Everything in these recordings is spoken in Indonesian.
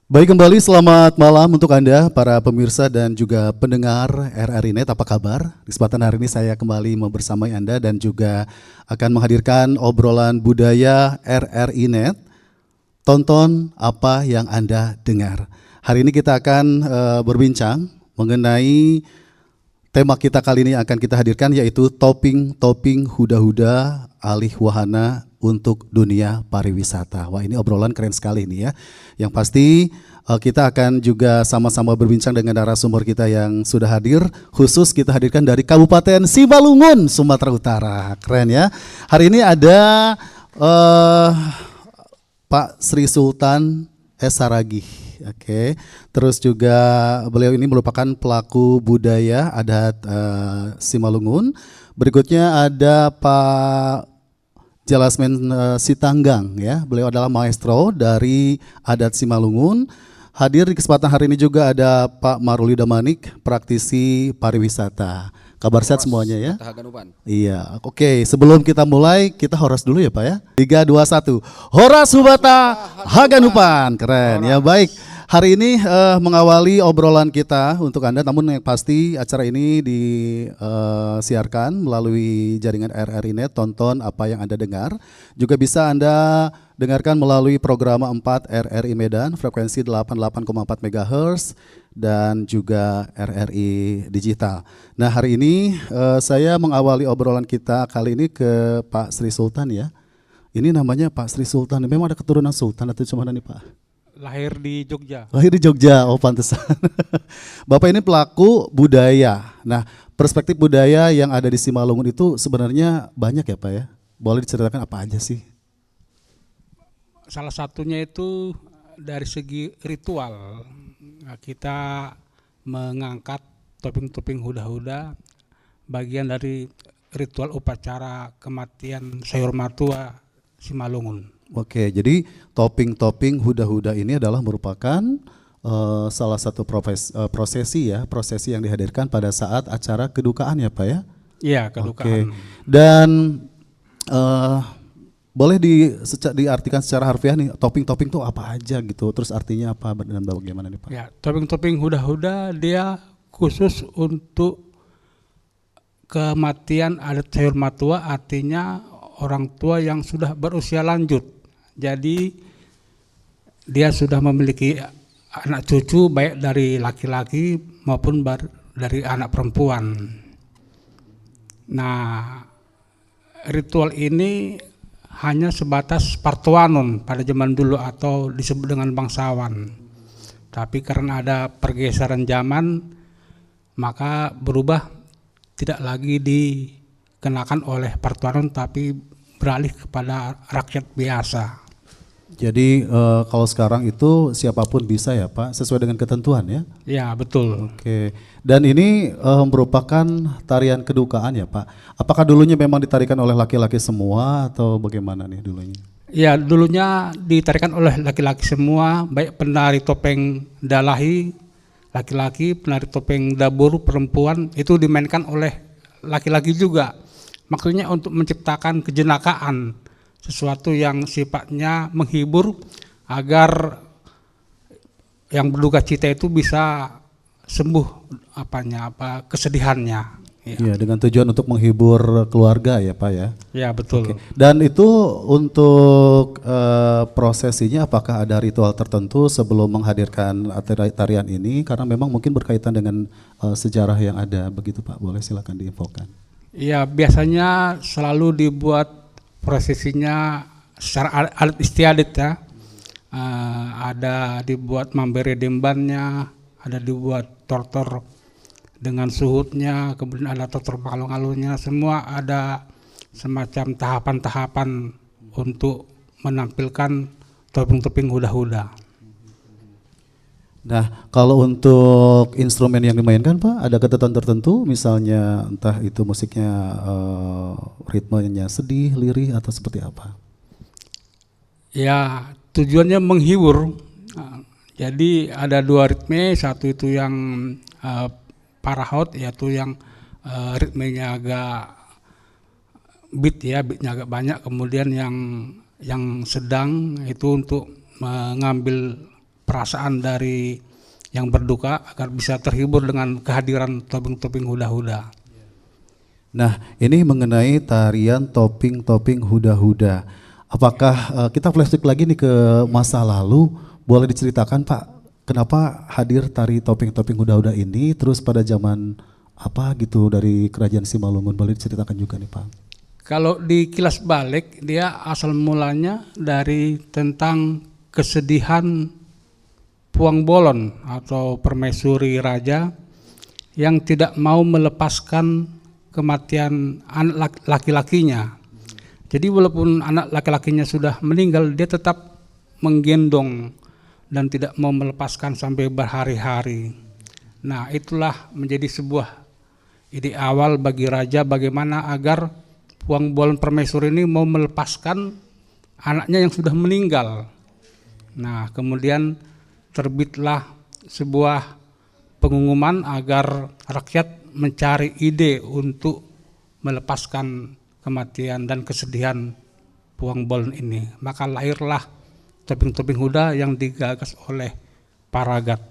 Baik, kembali selamat malam untuk Anda para pemirsa dan juga pendengar RRI Net. Apa kabar? Di kesempatan hari ini saya kembali membersamai Anda dan juga akan menghadirkan obrolan budaya RRI Net. Tonton apa yang Anda dengar. Hari ini kita akan berbincang mengenai tema kita kali ini akan kita hadirkan, yaitu toping huda-huda alih wahana untuk dunia pariwisata. Wah, ini obrolan keren sekali ini ya. Yang pasti kita akan juga sama-sama berbincang dengan narasumber kita yang sudah hadir. Khusus kita hadirkan dari Kabupaten Simalungun, Sumatera Utara. Keren ya. Hari ini ada Pak Sri Sultan S. Saragih. Oke. Terus juga beliau ini merupakan pelaku budaya adat Simalungun. Berikutnya ada Pak Jelasmen Sitanggang ya. Beliau adalah maestro dari adat Simalungun. Hadir di kesempatan hari ini juga ada Pak Maruli Damanik, praktisi pariwisata. Kabar sehat semuanya ya? Haganupan. Iya, oke. Sebelum kita mulai, kita horas dulu ya Pak ya. 3, 2, 1. Horas Hubata Haganupan. Keren ya, baik. Hari ini mengawali obrolan kita untuk Anda, namun yang pasti acara ini disiarkan melalui jaringan RRI Net. Tonton apa yang Anda dengar. Juga bisa Anda dengarkan melalui program 4 RRI Medan, frekuensi 88,4 MHz, dan juga RRI Digital. Nah, hari ini saya mengawali obrolan kita kali ini ke Pak Sri Sultan ya. Ini namanya Pak Sri Sultan, memang ada keturunan Sultan atau cuma nih Pak? Lahir di Jogja. Lahir di Jogja, oh pantesan. Bapak ini pelaku budaya. Nah, perspektif budaya yang ada di Simalungun itu sebenarnya banyak ya Pak ya? Boleh diceritakan apa aja sih? Salah satunya itu dari segi ritual. Nah, kita mengangkat topeng-topeng huda-huda, bagian dari ritual upacara kematian Sayur Matua Simalungun. Oke, jadi topping huda-huda ini adalah merupakan salah satu prosesi ya, prosesi yang dihadirkan pada saat acara kedukaan ya Pak ya? Iya, kedukaan. Oke. Dan boleh diartikan secara harfiah nih, topping itu apa aja gitu, terus artinya apa dan bagaimana nih Pak? Ya, topeng-topeng huda-huda dia khusus untuk kematian adat Sayur Matua, artinya orang tua yang sudah berusia lanjut. Jadi dia sudah memiliki anak cucu baik dari laki-laki maupun dari anak perempuan. Nah, ritual ini hanya sebatas partuanun pada zaman dulu atau disebut dengan bangsawan. Tapi karena ada pergeseran zaman, maka berubah, tidak lagi dikenakan oleh partuanun tapi beralih kepada rakyat biasa. Jadi kalau sekarang itu siapapun bisa ya Pak, sesuai dengan ketentuan ya? Ya, betul. Oke, dan ini merupakan tarian kedukaan ya Pak. Apakah dulunya memang ditarikan oleh laki-laki semua atau bagaimana nih dulunya? Ya, dulunya ditarikan oleh laki-laki semua, baik penari topeng dalahi laki-laki, penari topeng dabur perempuan, itu dimainkan oleh laki-laki juga. Maksudnya untuk menciptakan kejenakaan, sesuatu yang sifatnya menghibur agar yang berduka cita itu bisa sembuh kesedihannya. Ya. Iya, dengan tujuan untuk menghibur keluarga ya Pak ya. Ya, betul. Oke. Dan itu untuk prosesinya apakah ada ritual tertentu sebelum menghadirkan tarian ini? Karena memang mungkin berkaitan dengan sejarah yang ada begitu Pak. Boleh silakan diinfokan. Ya, biasanya selalu dibuat prosesinya secara adat istiadat ya. Ada dibuat mambere dembannya, ada dibuat tortor dengan suhutnya, kemudian ada tortor palung-alungnya, semua ada semacam tahapan-tahapan untuk menampilkan topeng-topeng huda-huda. Nah, kalau untuk instrumen yang dimainkan Pak, ada ketentuan tertentu, misalnya entah itu musiknya ritmenya sedih, lirih atau seperti apa? Ya, tujuannya menghibur. Jadi ada 2 ritme, satu itu yang parahot, yaitu yang ritmenya agak beatnya agak banyak, kemudian yang sedang itu untuk mengambil perasaan dari yang berduka agar bisa terhibur dengan kehadiran topeng-topeng huda-huda. Nah, ini mengenai tarian topeng-topeng huda-huda. Apakah kita flashback lagi nih ke masa lalu? Boleh diceritakan Pak, kenapa hadir tari topeng-topeng huda-huda ini? Terus pada zaman apa gitu dari Kerajaan Simalungun? Boleh diceritakan juga nih Pak? Kalau dikilas balik, dia asal mulanya dari tentang kesedihan Puang Bolon atau permaisuri raja yang tidak mau melepaskan kematian anak laki-lakinya. Jadi walaupun anak laki-lakinya sudah meninggal, dia tetap menggendong dan tidak mau melepaskan sampai berhari-hari. Nah, itulah menjadi sebuah ide awal bagi raja bagaimana agar Puang Bolon permaisuri ini mau melepaskan anaknya yang sudah meninggal. Nah, kemudian terbitlah sebuah pengumuman agar rakyat mencari ide untuk melepaskan kematian dan kesedihan Puang Bolon ini. Maka lahirlah topeng-topeng huda yang digagas oleh Paragat.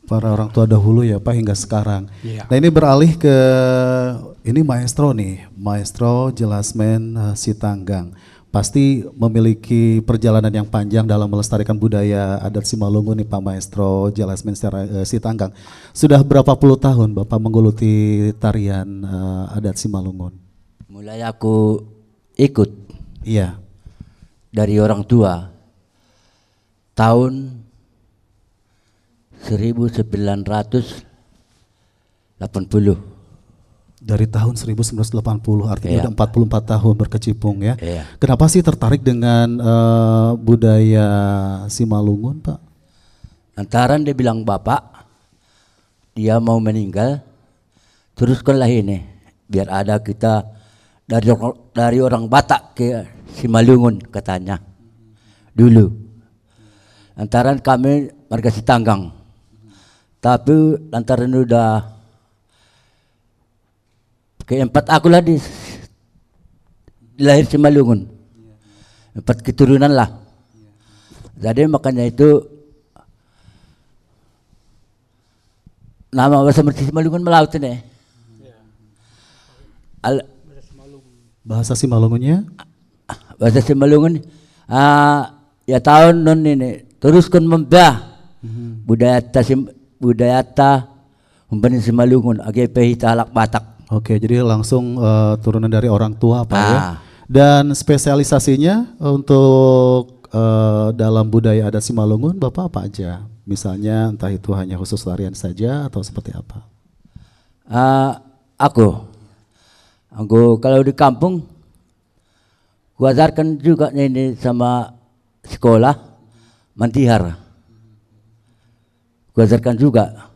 Para orang tua dahulu ya Pak hingga sekarang. Ya. Nah ini beralih ke ini maestro nih, Maestro Jelasmen Sitanggang. Pasti memiliki perjalanan yang panjang dalam melestarikan budaya adat Simalungun nih Pak Maestro Jelasmen Sitanggang. Sudah berapa puluh tahun Bapak menggeluti tarian adat Simalungun? Mulai aku ikut Iya. dari orang tua tahun 1980. Dari tahun 1980 artinya Iya. udah 44 tahun berkecimpung ya. Iya. Kenapa sih tertarik dengan budaya Simalungun Pak? Antaran dia bilang bapak, dia mau meninggal, teruskanlah ini, biar ada kita dari orang Batak ke Simalungun katanya dulu. Antaran kami marga Sitanggang, tapi lantaran udah keempat aku lah di lahir Simalungun, 4 keturunan lah. Jadi makanya itu nama bahasa Simalungun melaut ini. Bahasa Simalungunnya? Bahasa Simalungun ya tahun non ini teruskan membah budayata umpani Simalungun age pehita alak Batak. Oke, jadi langsung turunan dari orang tua Pak ya. Ah. Dan spesialisasinya untuk dalam budaya adat Simalungun Bapak apa aja? Misalnya entah itu hanya khusus tarian saja atau seperti apa? Aku kalau di kampung kuajarkan juga ini sama sekolah Mantihar. Kuajarkan juga.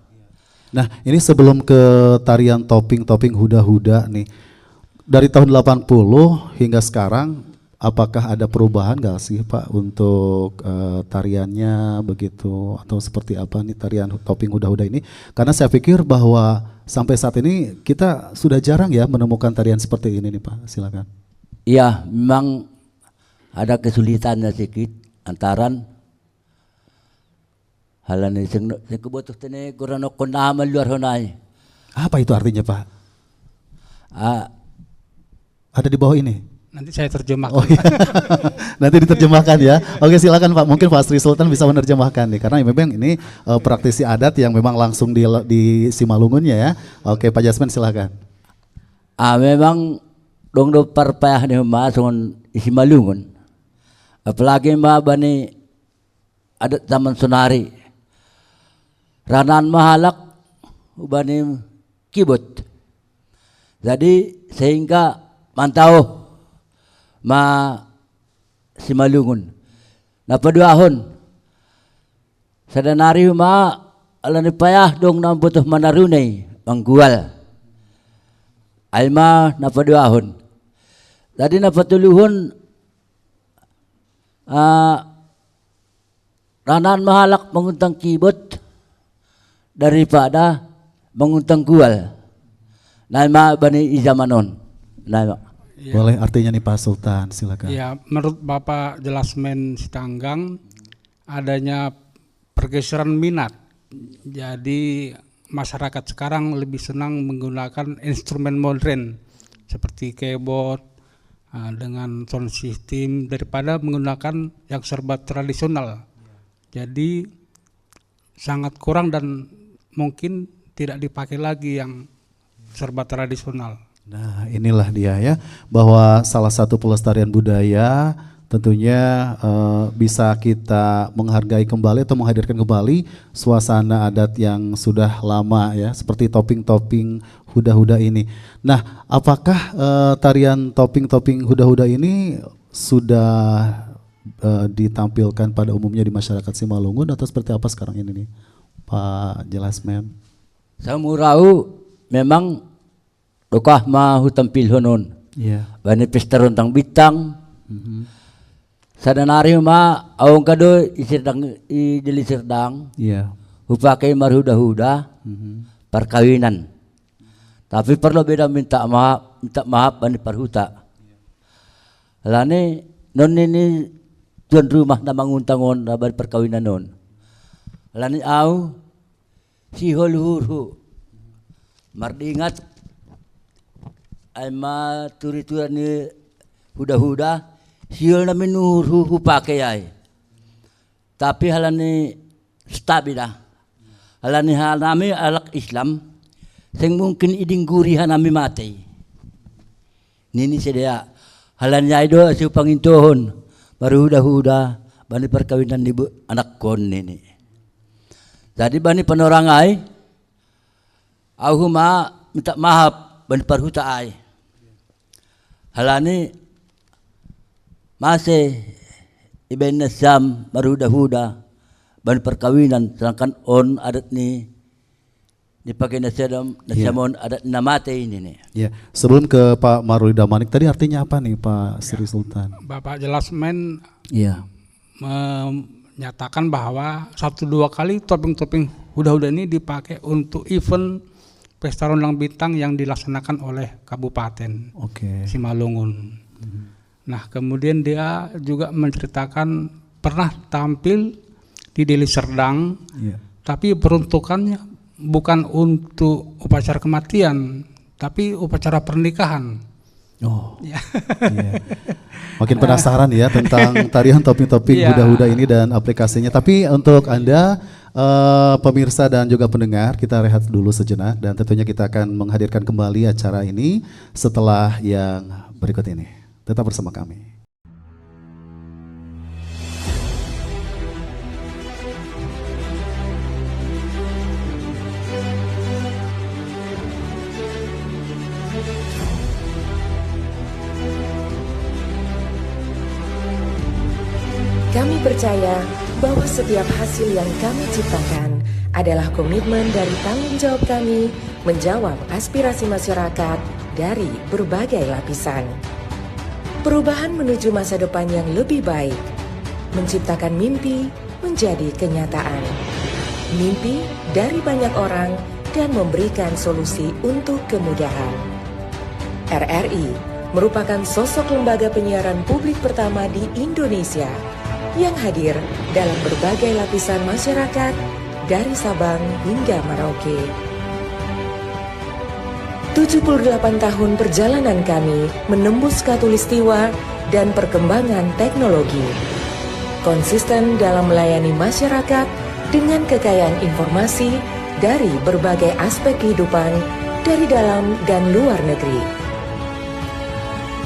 Nah, ini sebelum ke tarian topeng-topeng huda-huda nih. Dari tahun 80 hingga sekarang apakah ada perubahan gak sih Pak untuk tariannya begitu atau seperti apa nih tarian topeng huda-huda ini? Karena saya pikir bahwa sampai saat ini kita sudah jarang ya menemukan tarian seperti ini nih Pak. Silakan. Iya, memang ada kesulitannya sedikit antaran halan ini sing kebutuh tene kurang nama luar honai. Apa itu artinya Pak? Ada di bawah ini. Nanti saya terjemahkan. Oh iya. Nanti diterjemahkan ya. Oke silakan Pak. Mungkin Pak Sri Sultan bisa menerjemahkan nih. Karena memang ini praktisi adat yang memang langsung di Simalungunnya ya. Oke Pak Jasmen silakan. Memang dong do parpayah ni masuk Simalungun. Apalagi bani adat zaman Sonari. Ranan mahalak ubani kibut. Jadi sehingga mantau Simalungun. Napaduahon. Sadanari alani payah dong na butuh manarunay manggual. Alma napaduahon. Jadi napatuluhon ranan mahalak menguntang kibot daripada menguntang gual. Naima bani izamanon. Naima. Ya. Boleh artinya nih Pak Sultan silakan. Ya, menurut Bapak Jelasmen Sitanggang adanya pergeseran minat. Jadi masyarakat sekarang lebih senang menggunakan instrumen modern seperti keyboard dengan sound system daripada menggunakan yang serba tradisional. Jadi sangat kurang dan mungkin tidak dipakai lagi yang serba tradisional. Nah, inilah dia ya, bahwa salah satu pelestarian budaya tentunya bisa kita menghargai kembali atau menghadirkan kembali suasana adat yang sudah lama ya, seperti toping-toping huda-huda ini. Nah, apakah tarian toping-toping huda-huda ini sudah ditampilkan pada umumnya di masyarakat Simalungun atau seperti apa sekarang ini nih, Pak Jelasmen? Samurau memang dokah mahu tampil honon. Iya. Bani pesta rontang bintang. Sadanari ma awang kado idili serdang. Iya. Upakai marhuda-huda perkawinan. Tapi perlu beda minta maaf bani parhuta. Lani non ini tuan rumah na manguntangon bani perkawinan non. Lani au si holuhuru mardingat ay maturi-turan ni huda-huda siul namin nuhu pakai ay. Tapi halani stabila. Halani halami alak Islam sing mungkin iding gurihan nami mati. Nini sedia halani ay do si pangintohon baru huda-huda bani perkawinan ibu anak kon nini. Jadi bani panorangai aku minta maaf bani parhuta ay. Halani masih iben nasam maruda-huda ban perkawinan, sedangkan on adat ni dipakai nasamon adat namate ini nih. Ya, sebelum ke Pak Maruli Damanik tadi artinya apa nih Pak Sri Sultan? Bapak Jelasmen Iya. menyatakan bahwa 1-2 kali topeng-topeng huda-huda ini dipakai untuk event pesta rondang bintang yang dilaksanakan oleh Kabupaten Simalungun. Nah, kemudian dia juga menceritakan pernah tampil di Deli Serdang, tapi peruntukannya bukan untuk upacara kematian, tapi upacara pernikahan. Oh, iya. Makin penasaran ya tentang tarian topeng-topeng huda-huda ini dan aplikasinya. Tapi untuk Anda pemirsa dan juga pendengar, kita rehat dulu sejenak dan tentunya kita akan menghadirkan kembali acara ini setelah yang berikut ini. Tetap bersama kami. Kami percaya bahwa setiap hasil yang kami ciptakan adalah komitmen dari tanggung jawab kami menjawab aspirasi masyarakat dari berbagai lapisan. Perubahan menuju masa depan yang lebih baik, menciptakan mimpi menjadi kenyataan. Mimpi dari banyak orang dan memberikan solusi untuk kemudahan. RRI merupakan sosok lembaga penyiaran publik pertama di Indonesia yang hadir dalam berbagai lapisan masyarakat dari Sabang hingga Merauke. 78 tahun perjalanan kami menembus khatulistiwa dan perkembangan teknologi. Konsisten dalam melayani masyarakat dengan kekayaan informasi dari berbagai aspek kehidupan dari dalam dan luar negeri.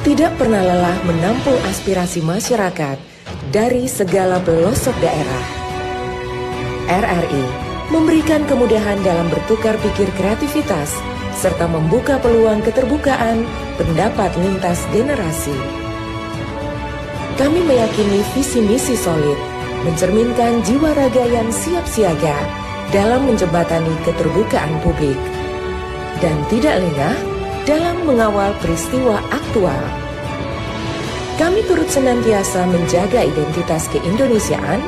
Tidak pernah lelah menampung aspirasi masyarakat dari segala pelosok daerah. RRI memberikan kemudahan dalam bertukar pikir kreativitas serta membuka peluang keterbukaan pendapat lintas generasi. Kami meyakini visi misi solid mencerminkan jiwa raga yang siap siaga dalam menjembatani keterbukaan publik dan tidak lengah dalam mengawal peristiwa aktual. Kami turut senantiasa menjaga identitas keindonesiaan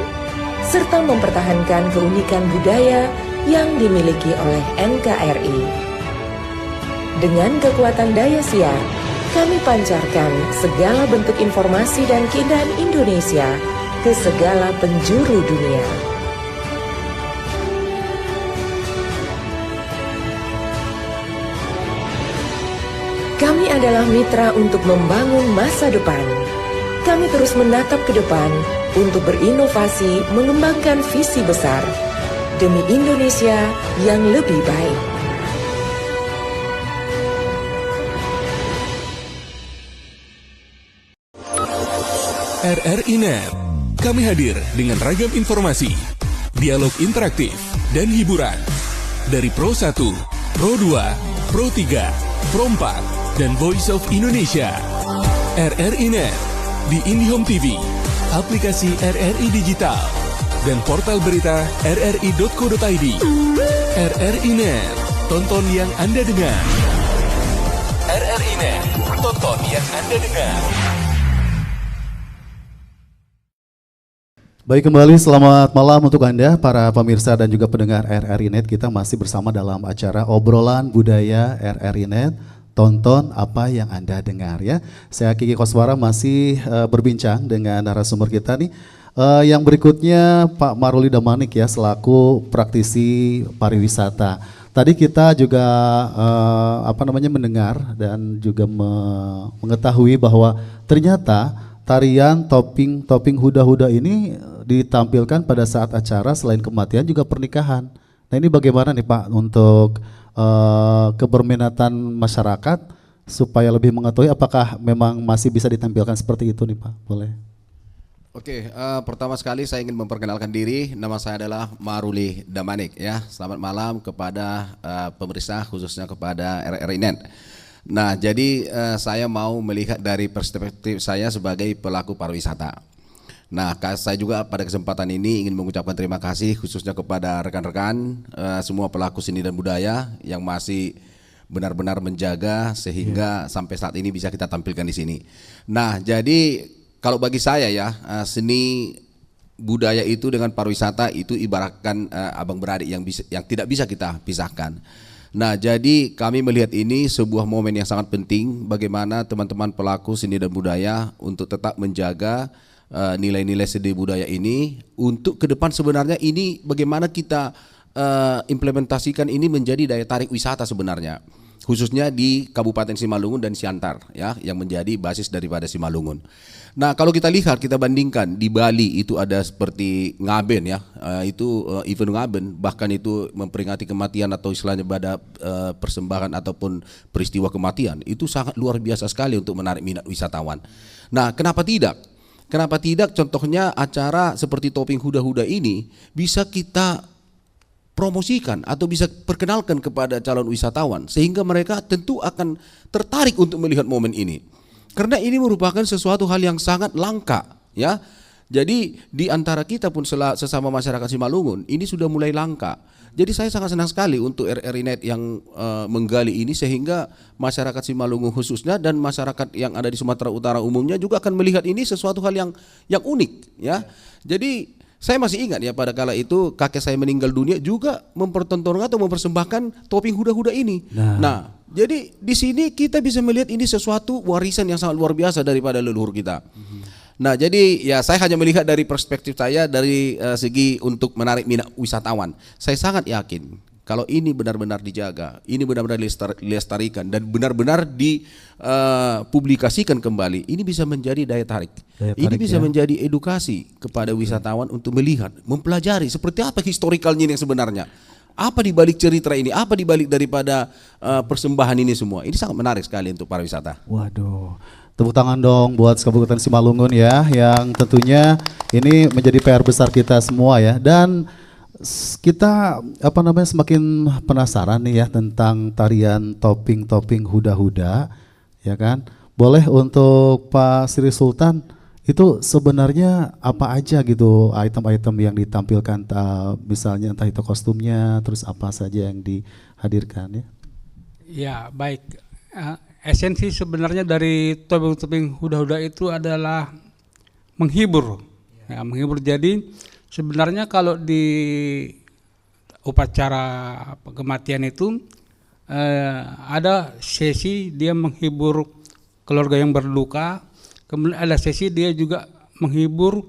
serta mempertahankan keunikan budaya yang dimiliki oleh NKRI. Dengan kekuatan daya siar, kami pancarkan segala bentuk informasi dan keindahan Indonesia ke segala penjuru dunia. Kami adalah mitra untuk membangun masa depan. Kami terus menatap ke depan untuk berinovasi mengembangkan visi besar demi Indonesia yang lebih baik. RRI Net. Kami hadir dengan ragam informasi, dialog interaktif, dan hiburan. Dari Pro 1, Pro 2, Pro 3, Pro 4, dan Voice of Indonesia. RRI Net di IndiHome TV, aplikasi RRI Digital, dan portal berita rri.co.id. RRI Net, tonton yang Anda dengar. RRI Net, tonton yang Anda dengar. Baik, kembali selamat malam untuk Anda para pemirsa dan juga pendengar RRI Net. Kita masih bersama dalam acara obrolan budaya RRI Net. Tonton apa yang Anda dengar ya. Saya Kiki Koswara masih berbincang dengan narasumber kita nih. Yang berikutnya Pak Maruli Damanik ya selaku praktisi pariwisata. Tadi kita juga mendengar dan juga mengetahui bahwa ternyata tarian topping huda-huda ini ditampilkan pada saat acara selain kematian juga pernikahan. Nah ini bagaimana nih Pak untuk keberminatan masyarakat supaya lebih mengetahui apakah memang masih bisa ditampilkan seperti itu nih Pak? Boleh. Oke, pertama sekali saya ingin memperkenalkan diri. Nama saya adalah Maruli Damanik ya. Selamat malam kepada pemirsa khususnya kepada RRI Net. Nah, jadi saya mau melihat dari perspektif saya sebagai pelaku pariwisata. Nah, saya juga pada kesempatan ini ingin mengucapkan terima kasih khususnya kepada rekan-rekan semua pelaku seni dan budaya yang masih benar-benar menjaga sehingga sampai saat ini bisa kita tampilkan di sini. Nah, jadi kalau bagi saya ya seni budaya itu dengan pariwisata itu ibaratkan abang beradik yang tidak bisa kita pisahkan. Nah, jadi kami melihat ini sebuah momen yang sangat penting bagaimana teman-teman pelaku seni dan budaya untuk tetap menjaga nilai-nilai seni budaya ini untuk ke depan. Sebenarnya ini bagaimana kita implementasikan ini menjadi daya tarik wisata sebenarnya, khususnya di Kabupaten Simalungun dan Siantar ya, yang menjadi basis daripada Simalungun. Nah, kalau kita lihat, kita bandingkan di Bali itu ada seperti ngaben ya, itu event ngaben, bahkan itu memperingati kematian atau istilahnya pada persembahan ataupun peristiwa kematian, itu sangat luar biasa sekali untuk menarik minat wisatawan. Nah, kenapa tidak? Kenapa tidak contohnya acara seperti topping huda-huda ini bisa kita promosikan atau bisa perkenalkan kepada calon wisatawan sehingga mereka tentu akan tertarik untuk melihat momen ini. Karena ini merupakan sesuatu hal yang sangat langka ya. Jadi di antara kita pun sesama masyarakat Simalungun ini sudah mulai langka. Jadi saya sangat senang sekali untuk RRI Net yang menggali ini sehingga masyarakat Simalungun khususnya dan masyarakat yang ada di Sumatera Utara umumnya juga akan melihat ini sesuatu hal yang unik ya. Jadi saya masih ingat ya pada kala itu kakek saya meninggal dunia juga mempertontonkan atau mempersembahkan topping huda-huda ini. Nah, jadi di sini kita bisa melihat ini sesuatu warisan yang sangat luar biasa daripada leluhur kita. Nah, jadi ya saya hanya melihat dari perspektif saya dari segi untuk menarik minat wisatawan. Saya sangat yakin kalau ini benar-benar dijaga, ini benar-benar dilestarikan dan benar-benar dipublikasikan kembali, ini bisa menjadi daya tarik. Ini bisa menjadi edukasi kepada wisatawan untuk melihat, mempelajari seperti apa historikalnya ini yang sebenarnya. Apa di balik cerita ini, apa di balik daripada persembahan ini semua. Ini sangat menarik sekali untuk pariwisata. Waduh, tepuk tangan dong buat Kabupaten Simalungun ya, yang tentunya ini menjadi PR besar kita semua ya. Dan kita semakin penasaran nih ya tentang tarian topping huda-huda ya kan. Boleh untuk Pak Sri Sultan, itu sebenarnya apa aja gitu item-item yang ditampilkan, misalnya entah itu kostumnya, terus apa saja yang dihadirkan ya? Ya baik, esensi sebenarnya dari topping huda-huda itu adalah menghibur, ya, menghibur. Jadi sebenarnya kalau di upacara kematian itu ada sesi dia menghibur keluarga yang berduka. Kemudian ada sesi dia juga menghibur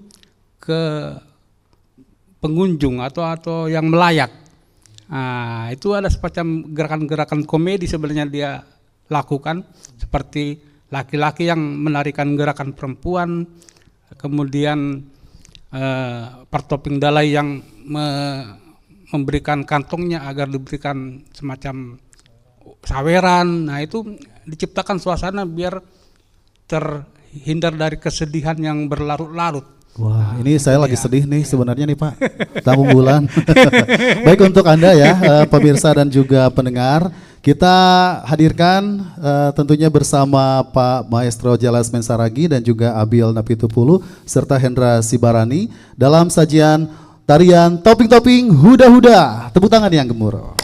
ke pengunjung atau yang melayat. Nah, itu ada semacam gerakan-gerakan komedi sebenarnya dia lakukan, seperti laki-laki yang menarikan gerakan perempuan, kemudian pertoping dalai yang memberikan kantongnya agar diberikan semacam saweran. Nah itu diciptakan suasana biar terhindar dari kesedihan yang berlarut-larut. Wah, ini saya lagi sedih nih sebenarnya nih Pak, tamu bulan. Baik, untuk Anda ya, pemirsa dan juga pendengar, kita hadirkan tentunya bersama Pak Maestro Jalas Mensaragi dan juga Abil Napitupulu serta Hendra Sibarani dalam sajian tarian Toping-Toping Huda-Huda. Tepuk tangan yang gemuruh.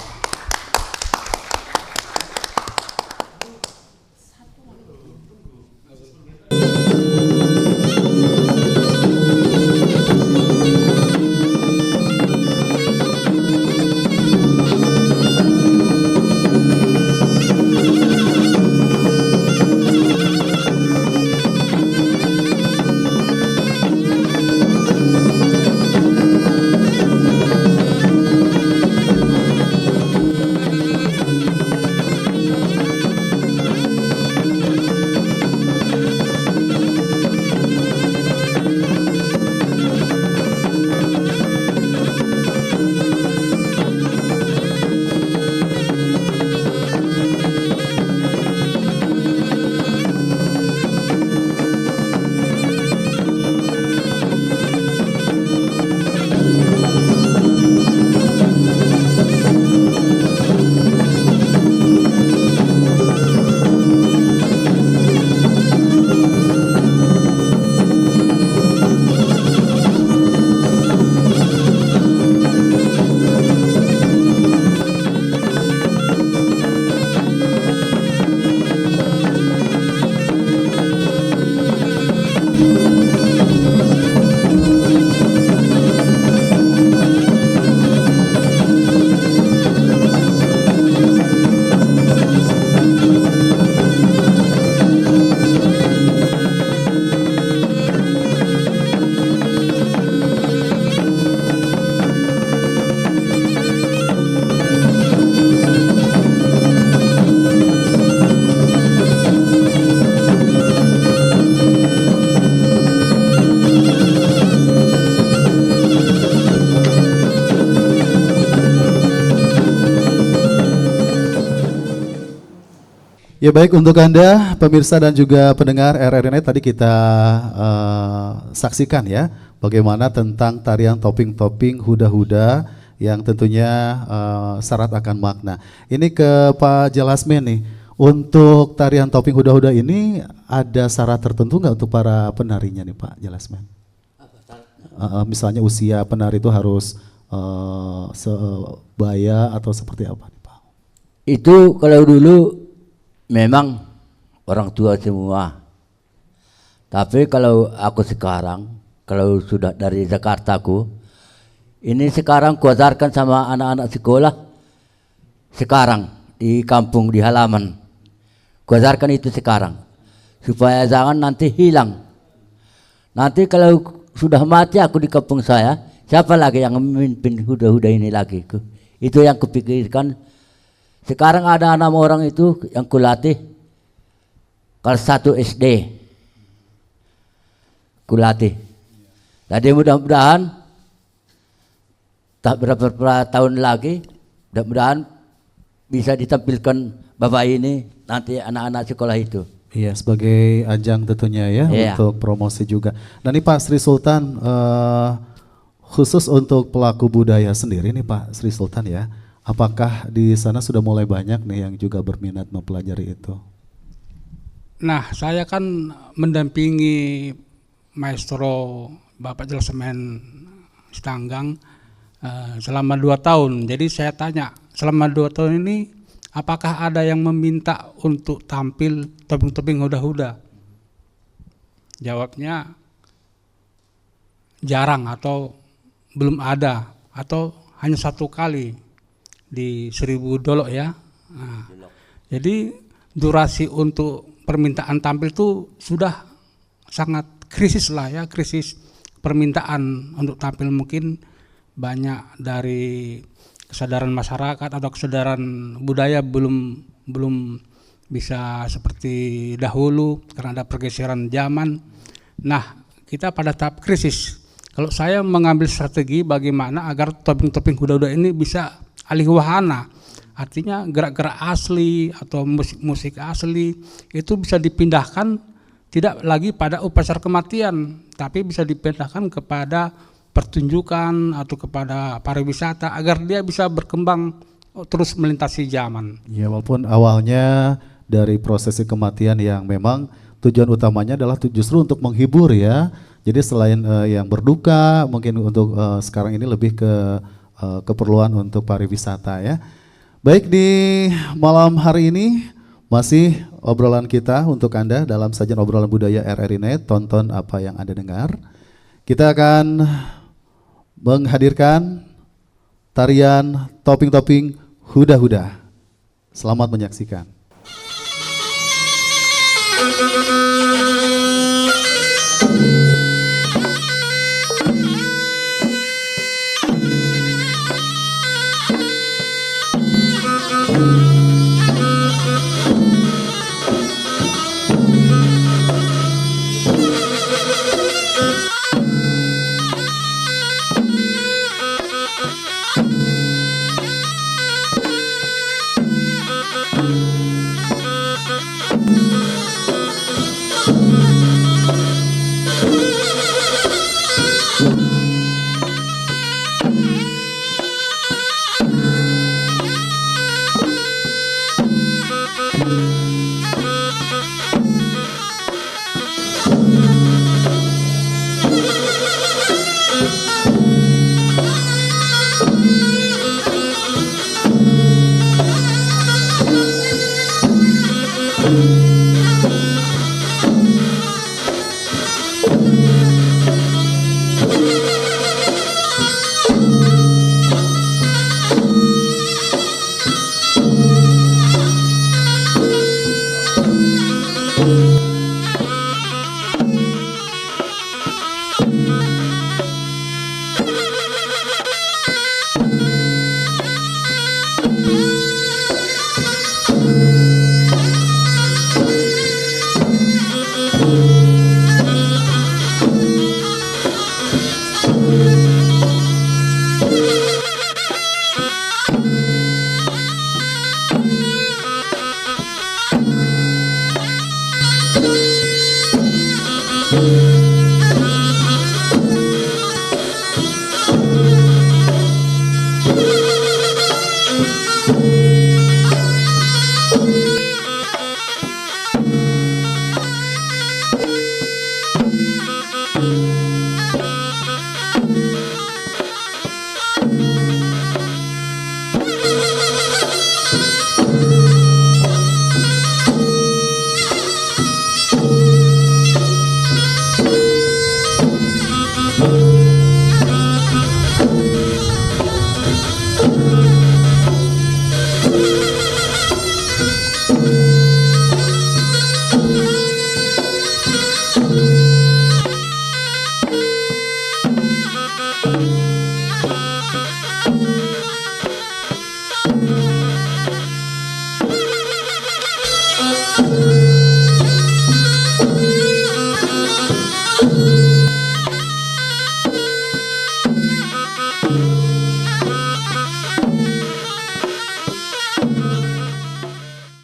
Ya baik, untuk Anda pemirsa dan juga pendengar RRI tadi kita saksikan ya bagaimana tentang tarian toping-toping huda-huda yang tentunya syarat akan makna. Ini ke Pak Jalasmen nih, untuk tarian toping huda-huda ini ada syarat tertentu nggak untuk para penarinya nih Pak Jalasmen? Misalnya usia penari itu harus sebaya atau seperti apa nih Pak? Itu kalau dulu memang orang tua semua. Tapi kalau aku sekarang, kalau sudah dari Jakartaku, ini sekarang kuajarkan sama anak-anak sekolah sekarang di kampung, di halaman. Kuajarkan itu sekarang supaya jangan nanti hilang. Nanti kalau sudah mati aku di kampung saya, siapa lagi yang memimpin huda-huda ini lagi? Itu yang kupikirkan. Sekarang ada 6 orang itu yang kulatih kelas 1 SD. Kulatih. Jadi mudah-mudahan tak berapa tahun lagi, mudah-mudahan bisa ditampilkan Bapak ini nanti anak-anak sekolah itu. Iya, sebagai ajang tentunya ya, untuk promosi juga. Dan ini Pak Sri Sultan, khusus untuk pelaku budaya sendiri nih Pak Sri Sultan ya, apakah di sana sudah mulai banyak nih yang juga berminat mempelajari itu? Nah, saya kan mendampingi Maestro Bapak Jalasmen Stanggang selama 2 tahun. Jadi saya tanya, selama 2 tahun ini apakah ada yang meminta untuk tampil topeng-topeng huda-huda? Jawabnya jarang atau belum ada, atau hanya 1 kali di 1000 dolok ya. Nah, jadi durasi untuk permintaan tampil itu sudah sangat krisis lah ya, krisis permintaan untuk tampil. Mungkin banyak dari kesadaran masyarakat atau kesadaran budaya belum bisa seperti dahulu karena ada pergeseran zaman. Nah, kita pada tahap krisis. Kalau saya mengambil strategi bagaimana agar topeng-topeng kuda-kuda ini bisa alih wahana, artinya gerak-gerak asli atau musik-musik asli itu bisa dipindahkan tidak lagi pada upacara kematian, tapi bisa dipindahkan kepada pertunjukan atau kepada pariwisata agar dia bisa berkembang terus melintasi zaman. Ya, walaupun awalnya dari prosesi kematian yang memang tujuan utamanya adalah justru untuk menghibur ya. Jadi selain yang berduka, mungkin untuk sekarang ini lebih ke keperluan untuk pariwisata ya. Baik, di malam hari ini masih obrolan kita untuk Anda dalam sajian obrolan budaya RRI Net, tonton apa yang Anda dengar. Kita akan menghadirkan tarian topeng-topeng huda-huda. Selamat menyaksikan.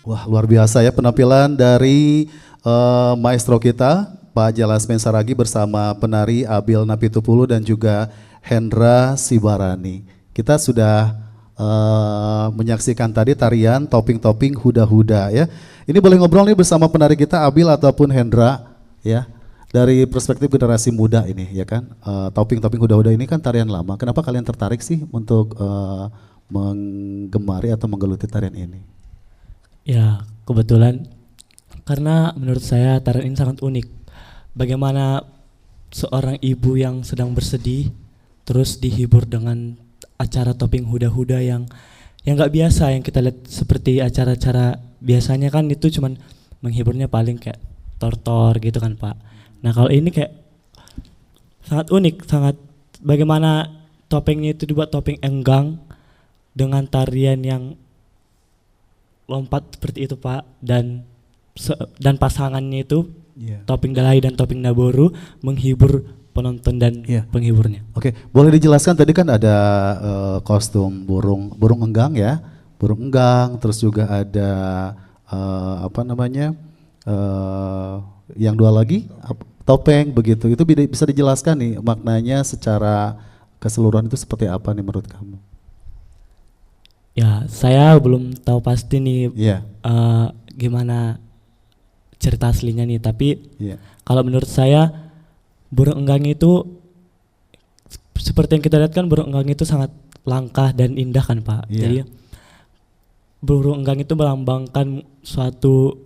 Wah, luar biasa ya penampilan dari maestro kita Pak Jalas Mensaragi bersama penari Abil Napitupulu dan juga Hendra Sibarani. Kita sudah menyaksikan tadi tarian topeng-topeng huda-huda ya. Ini boleh ngobrol nih bersama penari kita Abil ataupun Hendra ya. Dari perspektif generasi muda ini ya kan, topeng-topeng huda-huda ini kan tarian lama. Kenapa kalian tertarik sih untuk menggemari atau menggeluti tarian ini? Ya, kebetulan karena menurut saya tarian ini sangat unik. Bagaimana seorang ibu yang sedang bersedih terus dihibur dengan acara topeng huda-huda yang nggak biasa yang kita lihat seperti acara-acara biasanya kan itu cuman menghiburnya paling kayak tortor gitu kan Pak. Nah kalau ini kayak sangat unik, sangat bagaimana topengnya itu dibuat topeng enggang dengan tarian yang lompat seperti itu Pak, dan pasangannya itu Iya. Topeng Dalahi dan Topeng Daboru menghibur penonton dan Iya. penghiburnya. Oke, boleh dijelaskan tadi kan ada kostum burung enggang ya, burung enggang, terus juga ada yang dua lagi topeng begitu. Itu bisa dijelaskan nih maknanya secara keseluruhan itu seperti apa nih menurut kamu? Ya, saya belum tahu pasti nih Iya. gimana cerita aslinya nih, tapi Iya. kalau menurut saya burung enggang itu seperti yang kita lihat kan, burung enggang itu sangat langka dan indah kan Pak. Iya. Jadi burung enggang itu melambangkan suatu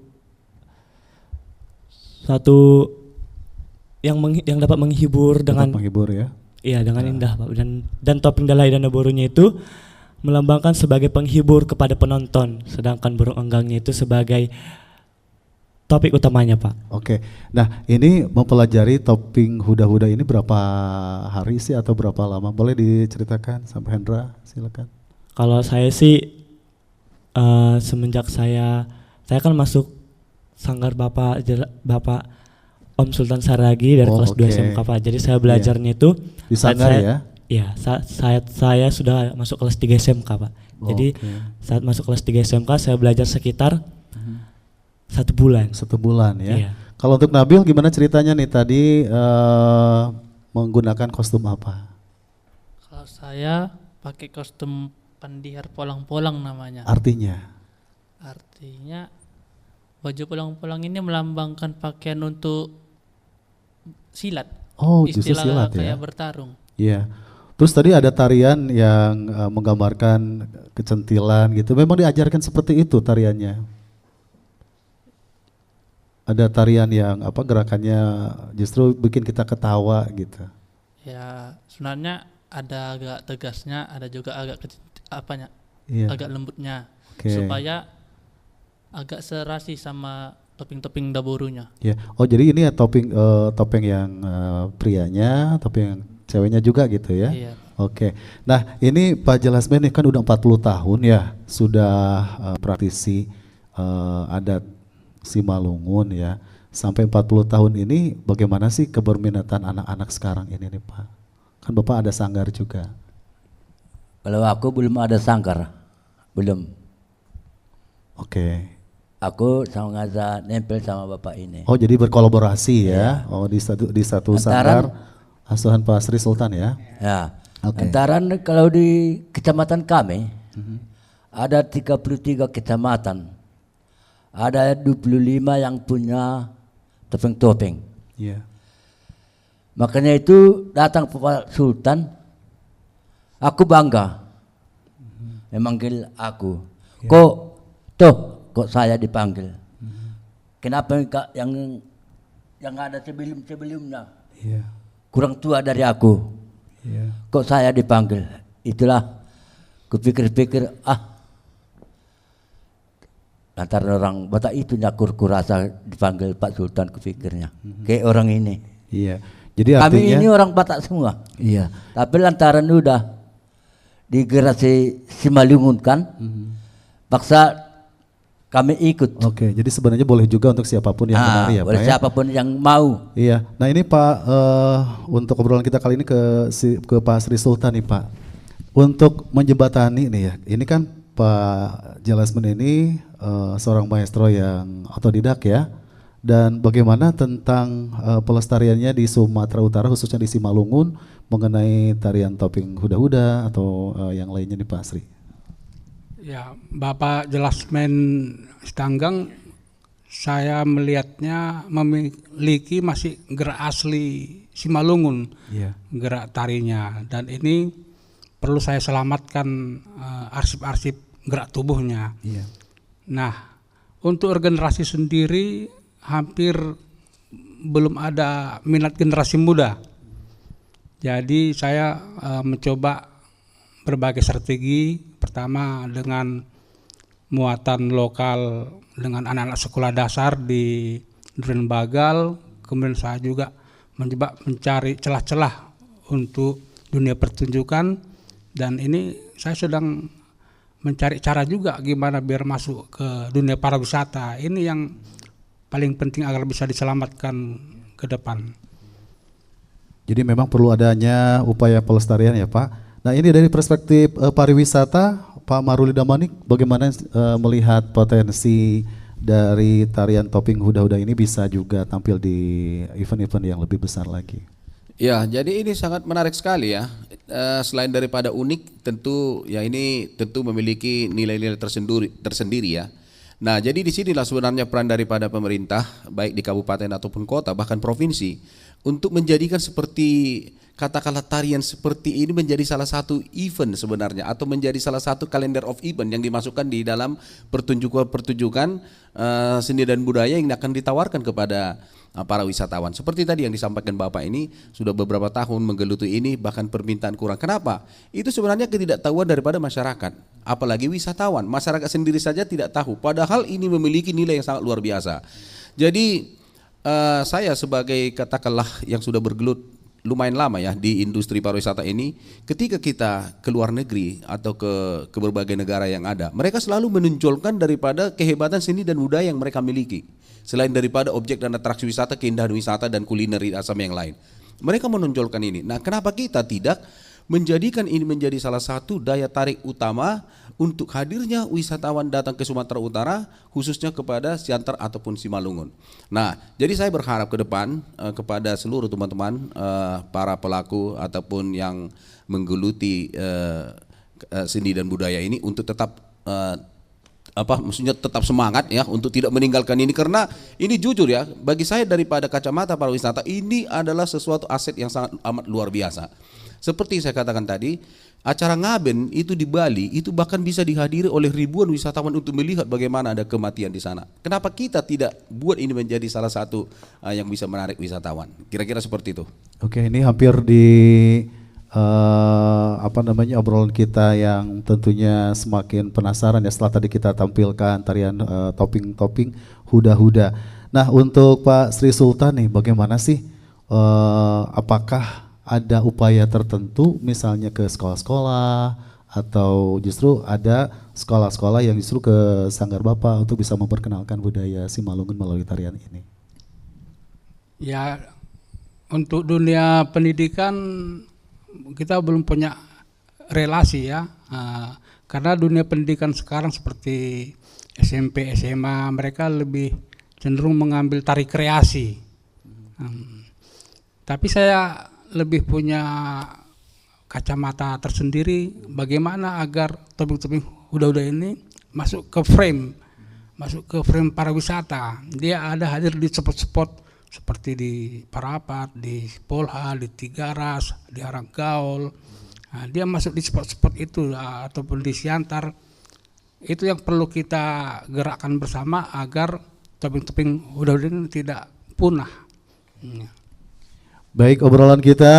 yang dapat menghibur dengan menghibur ya. iya dengan indah Pak. Dan Topeng Dalahi dan Daborunya itu melambangkan sebagai penghibur kepada penonton, sedangkan burung enggangnya itu sebagai topik utamanya Pak. Oke, nah ini mempelajari topping huda-huda ini berapa hari sih atau berapa lama? Boleh diceritakan sampai Hendra, silakan. Kalau saya sih semenjak saya kan masuk sanggar Bapak Om Sultan Saragi dari kelas 2 SMK Pak. Jadi saya belajarnya itu Di sanggar ya? Iya, saya sudah masuk kelas 3 SMK Pak. Jadi saat masuk kelas 3 SMK saya belajar sekitar 1 bulan. 1 bulan ya. Iya. Kalau untuk Nabil gimana ceritanya nih tadi menggunakan kostum apa? Kalau saya pakai kostum pandihar polang-polang namanya. Artinya? Artinya baju polang-polang ini melambangkan pakaian untuk silat. Oh, justru Istilah silat kayak ya. bertarung. Iya. Terus tadi ada tarian yang menggambarkan kecentilan gitu. Memang diajarkan seperti itu tariannya? Ada tarian yang gerakannya justru bikin kita ketawa gitu. Ya, sebenarnya ada agak tegasnya, ada juga agak Iya. agak lembutnya. Oke. Supaya agak serasi sama topeng-topeng Daborunya. Ya. Oh, jadi ini ya topeng yang prianya, topeng yang ceweknya juga gitu ya. Iya. Oke. Nah, ini Pak Jelasmen ini kan udah 40 tahun ya sudah praktisi adat Simalungun ya. Sampai 40 tahun ini bagaimana sih keberminatan anak-anak sekarang ini nih Pak? Kan Bapak ada sanggar juga. Kalau aku belum ada sanggar, belum. Oke. Aku sama ngaza nempel sama bapak ini. Oh, jadi berkolaborasi ya. Oh, di satu sanggar asuhan Pak Sri Sultan ya. Ya. Oke. Antaran kalau di kecamatan kami ada 33 kecamatan. Ada 25 yang punya topeng-topeng. Iya. Makanya itu datang Pak Sultan, aku bangga. Memanggil aku. Kok saya dipanggil? Kenapa yang ada sebelumnya Iya. kurang tua dari aku? Iya. Kok saya dipanggil? Itulah kupikir-pikir, lantaran orang Batak itu nyakur kurasa dipanggil Pak Sultan, kupikirnya kayak orang ini. Iya. Jadi artinya Kami ini orang Batak semua. iya. Tapi lantaran udah di generasi Simalungun kan, paksa kami ikut. Oke, jadi sebenarnya boleh juga untuk siapapun yang menari ya boleh Pak ya? siapapun yang mau. Iya. Nah ini Pak, untuk obrolan kita kali ini ke Pak Sri Sultan nih Pak. Untuk menjembatani nih ya, ini kan Pak Jelasmen ini seorang maestro yang otodidak ya. Dan bagaimana tentang pelestariannya di Sumatera Utara khususnya di Simalungun mengenai tarian topeng huda-huda atau yang lainnya nih Pak Sri? Ya, Bapak Jelasmen Stanggang, saya melihatnya memiliki masih gerak asli Simalungun, gerak tarinya, dan ini perlu saya selamatkan arsip-arsip gerak tubuhnya. Nah, untuk regenerasi sendiri hampir belum ada minat generasi muda. Jadi saya mencoba berbagai strategi. Pertama dengan muatan lokal dengan anak-anak sekolah dasar di Duren Bagal. Kemudian saya juga mencoba mencari celah-celah untuk dunia pertunjukan. Dan ini saya sedang mencari cara juga gimana biar masuk ke dunia pariwisata. Ini yang paling penting agar bisa diselamatkan ke depan. Jadi memang perlu adanya upaya pelestarian ya Pak. Nah ini dari perspektif pariwisata, Pak Maruli Damanik bagaimana melihat potensi dari tarian topeng huda-huda ini bisa juga tampil di event-event yang lebih besar lagi? Ya, jadi ini sangat menarik sekali ya. Selain daripada unik, tentu ya ini tentu memiliki nilai-nilai tersendiri ya. Nah, jadi di sinilah sebenarnya peran daripada pemerintah, baik di kabupaten ataupun kota, bahkan provinsi, untuk menjadikan seperti katakanlah tarian seperti ini menjadi salah satu event sebenarnya, atau menjadi salah satu calendar of event yang dimasukkan di dalam pertunjukan seni dan budaya yang akan ditawarkan kepada para wisatawan. Seperti tadi yang disampaikan Bapak ini, sudah beberapa tahun menggeluti ini, bahkan permintaan kurang. Kenapa? Itu sebenarnya ketidaktahuan daripada masyarakat, apalagi wisatawan. Masyarakat sendiri saja tidak tahu, padahal ini memiliki nilai yang sangat luar biasa. Jadi saya sebagai katakanlah yang sudah bergelut lumayan lama ya di industri pariwisata ini, ketika kita ke luar negeri atau ke berbagai negara yang ada, mereka selalu menonjolkan daripada kehebatan seni dan budaya yang mereka miliki. Selain daripada objek dan atraksi wisata, keindahan wisata dan kuliner asam yang lain, mereka menonjolkan ini. Nah, kenapa kita tidak menjadikan ini menjadi salah satu daya tarik utama untuk hadirnya wisatawan datang ke Sumatera Utara, khususnya kepada Siantar ataupun Simalungun. Nah, jadi saya berharap ke depan kepada seluruh teman-teman para pelaku ataupun yang menggeluti seni dan budaya ini untuk tetap maksudnya tetap semangat ya untuk tidak meninggalkan ini, karena ini jujur ya, bagi saya daripada kacamata pariwisata ini adalah sesuatu aset yang sangat amat luar biasa. Seperti saya katakan tadi, acara ngaben itu di Bali itu bahkan bisa dihadiri oleh ribuan wisatawan untuk melihat bagaimana ada kematian di sana. Kenapa kita tidak buat ini menjadi salah satu yang bisa menarik wisatawan? Kira-kira seperti itu. Oke, ini hampir di obrolan kita yang tentunya semakin penasaran ya setelah tadi kita tampilkan tarian topeng-topeng huda-huda. Nah, untuk Pak Sri Sultan nih, bagaimana sih apakah ada upaya tertentu misalnya ke sekolah-sekolah atau justru ada sekolah-sekolah yang justru ke Sanggar Bapak untuk bisa memperkenalkan budaya Simalungun melalui tarian ini? Ya, untuk dunia pendidikan kita belum punya relasi ya, karena dunia pendidikan sekarang seperti SMP, SMA mereka lebih cenderung mengambil tari kreasi. Tapi saya lebih punya kacamata tersendiri bagaimana agar topeng-topeng huda-huda ini masuk ke frame pariwisata. Dia ada hadir di spot-spot seperti di Parapat, di Polha, di Tigaras, di Aranggaol. Nah, dia masuk di spot-spot itu ataupun di Siantar. Itu yang perlu kita gerakkan bersama agar topeng-topeng huda-huda ini tidak punah. Baik, obrolan kita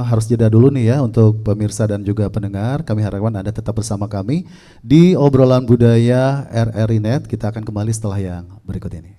harus jeda dulu nih ya untuk pemirsa dan juga pendengar. Kami harapkan Anda tetap bersama kami di obrolan budaya RRI Net. Kita akan kembali setelah yang berikut ini.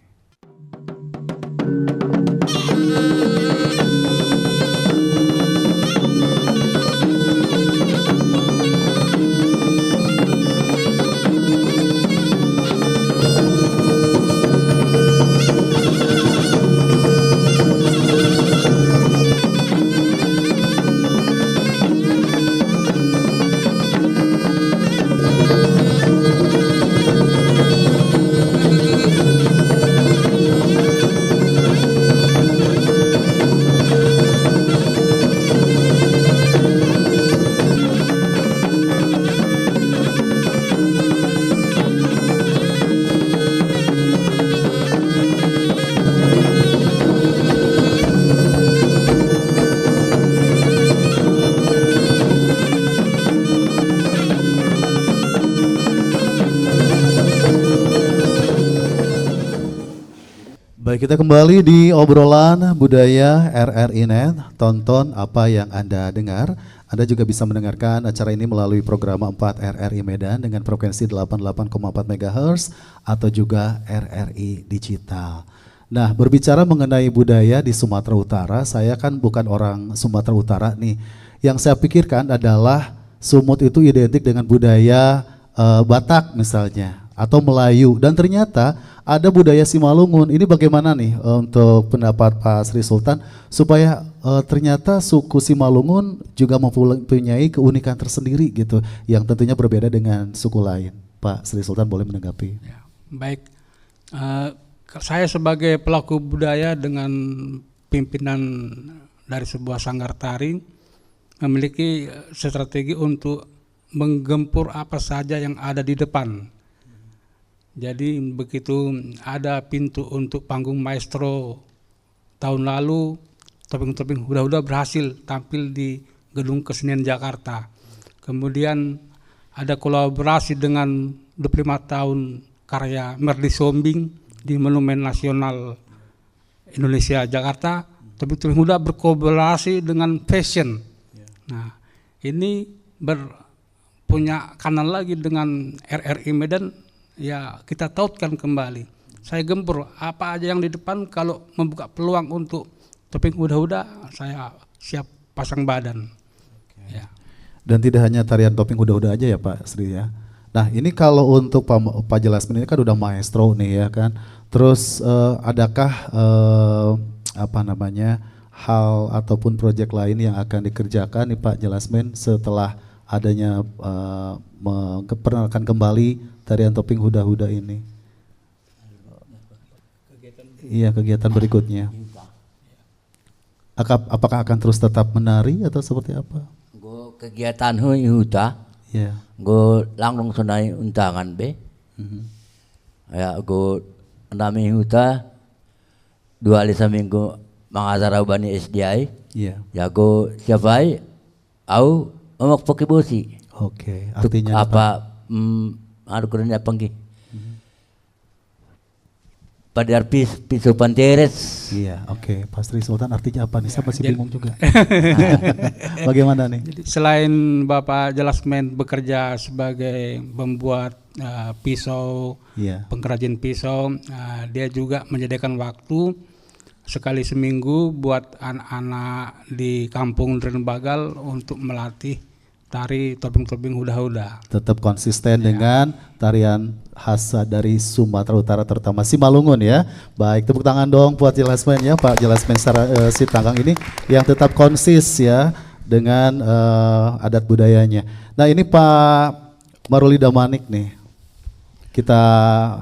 Baik, kita kembali di obrolan budaya RRI Net. Tonton apa yang Anda dengar. Anda juga bisa mendengarkan acara ini melalui program 4 RRI Medan dengan frekuensi 88,4 MHz atau juga RRI Digital. Nah, berbicara mengenai budaya di Sumatera Utara, saya kan bukan orang Sumatera Utara nih. Yang saya pikirkan adalah Sumut itu identik dengan budaya Batak misalnya atau Melayu, dan ternyata ada budaya Simalungun. Ini bagaimana nih untuk pendapat Pak Sri Sultan supaya ternyata suku Simalungun juga mempunyai keunikan tersendiri gitu yang tentunya berbeda dengan suku lain. Pak Sri Sultan boleh menanggapi. Ya, baik, saya sebagai pelaku budaya dengan pimpinan dari sebuah sanggar tari memiliki strategi untuk menggempur apa saja yang ada di depan. Jadi begitu ada pintu untuk panggung maestro tahun lalu, topeng-topeng huda-huda berhasil tampil di Gedung Kesenian Jakarta. Kemudian ada kolaborasi dengan 25 tahun karya Merdi Sombing di Monumen Nasional Indonesia Jakarta. Topeng-topeng huda berkolaborasi dengan fashion. Nah, ini punya kanal lagi dengan RRI Medan, ya kita tautkan kembali. Saya gempur apa aja yang di depan, kalau membuka peluang untuk topeng huda-huda saya siap pasang badan. Ya. Dan tidak hanya tarian topeng huda-huda aja ya Pak Sri ya. Nah ini kalau untuk Pak Jelasmen ini kan udah maestro nih ya kan. Terus adakah hal ataupun proyek lain yang akan dikerjakan nih Pak Jelasmen setelah adanya memperkenalkan kembali tarian topeng huda-huda ini? Iya, kegiatan berikutnya. Apakah akan terus tetap menari atau seperti apa? Go kegiatan huda. Ya. Go langung sunai untangan be. Ya go nami huda 2 kali seminggu mengajar bani SDI. Iya. Ya go siapai au omak pakai bosi. Oke, artinya apa? Ada kurangnya apa nggih? Padar pisau panteres. Iya, oke. Pak Sri Sultan artinya apa nih? Saya masih bingung juga. Bagaimana nih? Jadi selain Bapak Jelasmen bekerja sebagai pembuat pisau, pengrajin pisau, dia juga menyediakan waktu sekali seminggu buat anak-anak di kampung Renbagal untuk melatih tari topeng-topeng huda-huda. Tetap konsisten dengan tarian khas dari Sumatera Utara terutama Simalungun ya. Baik, tepuk tangan dong buat Jelasmen ya, Pak Jelasmen Sitanggang ini yang tetap konsis ya dengan adat budayanya. Nah ini Pak Maruli Damanik nih, kita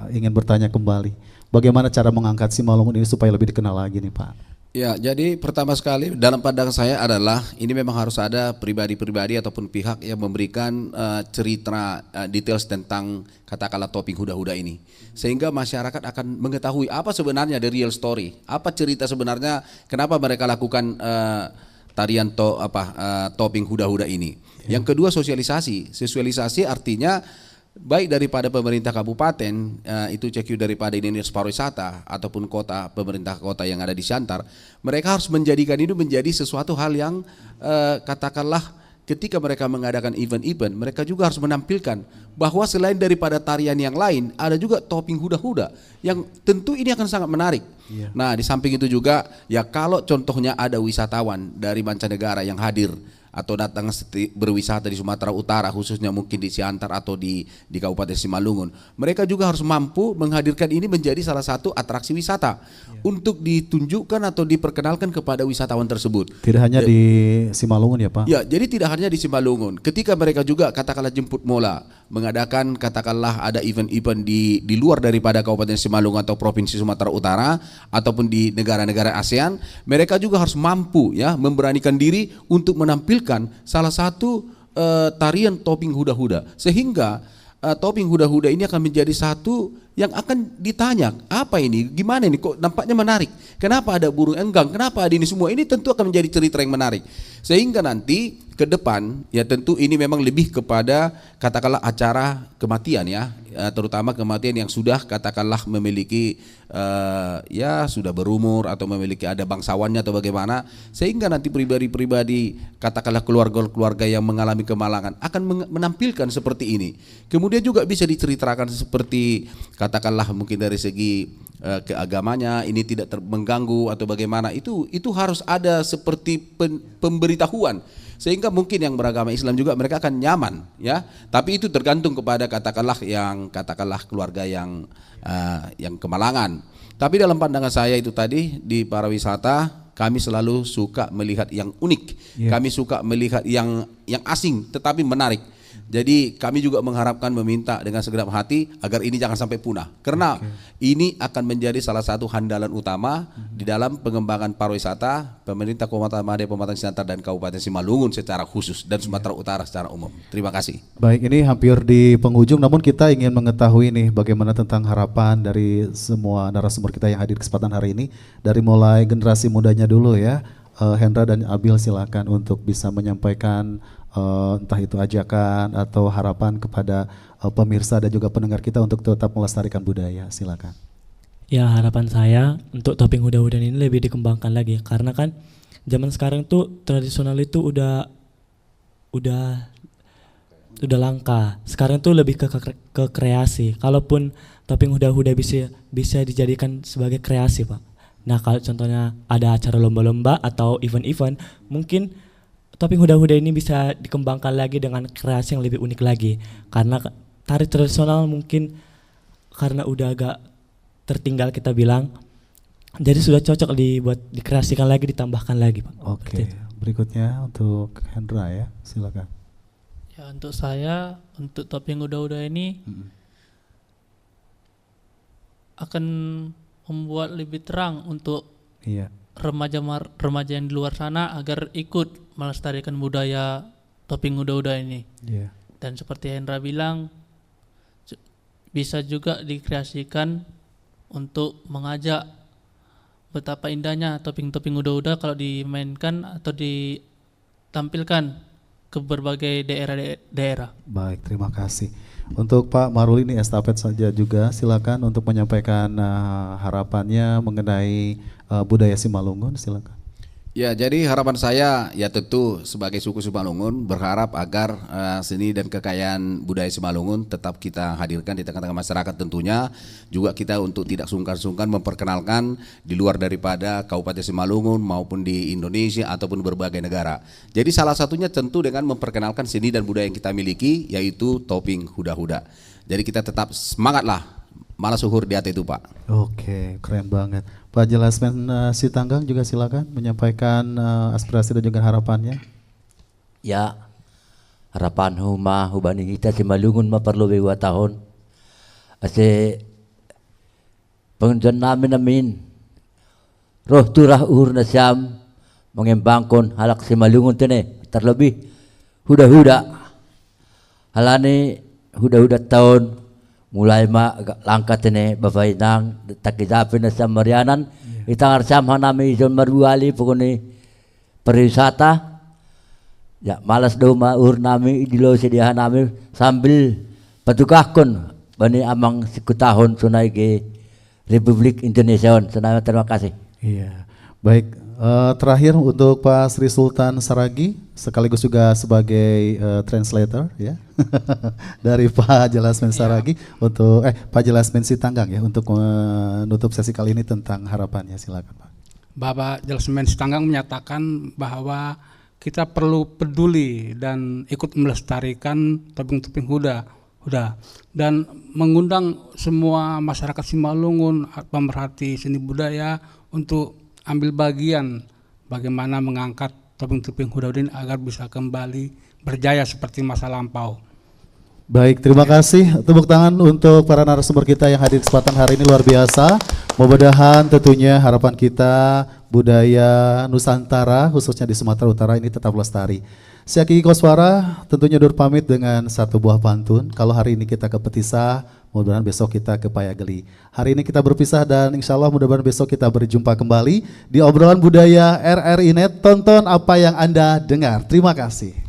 ingin bertanya kembali, bagaimana cara mengangkat Simalungun ini supaya lebih dikenal lagi nih Pak? Ya, jadi pertama sekali dalam pandangan saya adalah ini memang harus ada pribadi-pribadi ataupun pihak yang memberikan cerita details tentang katakanlah topeng huda-huda ini, sehingga masyarakat akan mengetahui apa sebenarnya the real story, apa cerita sebenarnya kenapa mereka lakukan tarian topeng huda-huda ini. Yang kedua sosialisasi artinya baik daripada pemerintah kabupaten, itu CQ daripada dinas pariwisata ataupun kota, pemerintah kota yang ada di Siantar, mereka harus menjadikan itu menjadi sesuatu hal yang katakanlah ketika mereka mengadakan event-event, mereka juga harus menampilkan bahwa selain daripada tarian yang lain, ada juga topeng huda-huda yang tentu ini akan sangat menarik. Nah, di samping itu juga ya kalau contohnya ada wisatawan dari mancanegara yang hadir atau datang berwisata di Sumatera Utara, khususnya mungkin di Siantar atau di Kabupaten Simalungun, mereka juga harus mampu menghadirkan ini menjadi salah satu atraksi wisata untuk ditunjukkan atau diperkenalkan kepada wisatawan tersebut. Tidak hanya di Simalungun ya Pak? Ya, jadi tidak hanya di Simalungun. Ketika mereka juga katakanlah jemput mola, mengadakan katakanlah ada event-event di luar daripada Kabupaten Simalungun atau Provinsi Sumatera Utara ataupun di negara-negara ASEAN, mereka juga harus mampu ya memberanikan diri untuk menampilkan salah satu tarian topeng huda-huda, sehingga topeng huda-huda ini akan menjadi satu yang akan ditanya, apa ini, gimana ini, kok nampaknya menarik, kenapa ada burung enggang, kenapa ada ini semua, ini tentu akan menjadi cerita yang menarik, sehingga nanti ke depan ya tentu ini memang lebih kepada katakanlah acara kematian ya, terutama kematian yang sudah katakanlah memiliki ya sudah berumur atau memiliki ada bangsawannya atau bagaimana, sehingga nanti pribadi-pribadi katakanlah keluarga-keluarga yang mengalami kemalangan akan menampilkan seperti ini. Kemudian juga bisa diceritakan seperti katakanlah mungkin dari segi keagamanya ini tidak mengganggu atau bagaimana, itu harus ada seperti pemberitahuan, sehingga sehingga mungkin yang beragama Islam juga mereka akan nyaman, ya. Tapi itu tergantung kepada katakanlah keluarga yang kemalangan. Tapi dalam pandangan saya itu tadi di pariwisata kami selalu suka melihat yang unik, kami suka melihat yang asing tetapi menarik. Jadi kami juga mengharapkan meminta dengan segenap hati agar ini jangan sampai punah. Karena ini akan menjadi salah satu handalan utama di dalam pengembangan pariwisata pemerintah Kabupaten Madya, Pematang Siantar dan Kabupaten Simalungun secara khusus dan Sumatera Utara secara umum. Terima kasih. Baik, ini hampir di penghujung, namun kita ingin mengetahui nih bagaimana tentang harapan dari semua narasumber kita yang hadir kesempatan hari ini. Dari mulai generasi mudanya dulu ya, Hendra dan Abil silakan untuk bisa menyampaikan entah itu ajakan atau harapan kepada pemirsa dan juga pendengar kita untuk tetap melestarikan budaya. Silakan. Ya, harapan saya untuk topeng huda-hudan ini lebih dikembangkan lagi, karena kan zaman sekarang tuh tradisional itu udah langka. Sekarang tuh lebih ke kreasi. Kalaupun topeng huda-huda bisa dijadikan sebagai kreasi, Pak. Nah, kalau contohnya ada acara lomba-lomba atau event-event, mungkin topeng huda-huda ini bisa dikembangkan lagi dengan kreasi yang lebih unik lagi. Karena tari tradisional mungkin karena udah agak tertinggal kita bilang, jadi sudah cocok dikreasikan lagi, ditambahkan lagi, Pak. Oke, berikutnya untuk Hendra ya, silakan. Ya, untuk saya, untuk topeng huda-huda ini akan membuat lebih terang untuk remaja yang di luar sana agar ikut melestarikan budaya topeng huda-huda ini. Dan seperti Hendra bilang, bisa juga dikreasikan untuk mengajak betapa indahnya topeng-topeng huda-huda kalau dimainkan atau ditampilkan ke berbagai daerah. Baik, terima kasih. Untuk Pak Maruli ini estafet saja juga, silakan untuk menyampaikan harapannya mengenai budaya Simalungun, silakan. Ya, jadi harapan saya ya tentu sebagai suku Simalungun berharap agar seni dan kekayaan budaya Simalungun tetap kita hadirkan di tengah-tengah masyarakat tentunya. Juga kita untuk tidak sungkan-sungkan memperkenalkan di luar daripada Kabupaten Simalungun maupun di Indonesia ataupun berbagai negara. Jadi salah satunya tentu dengan memperkenalkan seni dan budaya yang kita miliki, yaitu topeng huda-huda. Jadi kita tetap semangatlah, malah suhur di hati itu, Pak. Oke, keren banget. Pak Jelasmen Sitanggang juga silakan menyampaikan aspirasi dan juga harapannya. Ya, harapan hubani kita Simalungun perlu 2 tahun. Ase pengunjung namin roh turah uhur na siyam mengembangkan halak Simalungun tene terlebih huda-huda. Halani huda-huda tahun mulai langkat ini bapak inang takidapin na sa Marianan itangar sama nami John Marbuali pokoknya pariwisata ya malas do maur nami idilo sediahan nami sambil patukahkon bani amang sikutahon sunai ke Republik Indonesia. Sunai, terima kasih. Iya, baik. Terakhir untuk Pak Sri Sultan Saragi sekaligus juga sebagai translator ya dari Pak Jelasmen Saragi untuk Pak Jelasmen Sitanggang ya untuk menutup sesi kali ini tentang harapannya, silakan Pak. Bapak Jelasmen Sitanggang menyatakan bahwa kita perlu peduli dan ikut melestarikan topeng-topeng huda dan mengundang semua masyarakat Simalungun pemerhati seni budaya untuk ambil bagian bagaimana mengangkat topeng-topeng huda-huda agar bisa kembali berjaya seperti masa lampau. Baik, terima kasih. Tepuk tangan untuk para narasumber kita yang hadir di kesempatan hari ini, luar biasa. Mudah-mudahan tentunya harapan kita budaya Nusantara khususnya di Sumatera Utara ini tetap lestari. Saya Kiki Koswara tentunya dur pamit dengan satu buah pantun. Kalau hari ini kita ke Petisah, mudah-mudahan besok kita ke Payageli. Hari ini kita berpisah dan insya Allah mudah-mudahan besok kita berjumpa kembali di obrolan budaya RRI Net. Tonton apa yang Anda dengar. Terima kasih.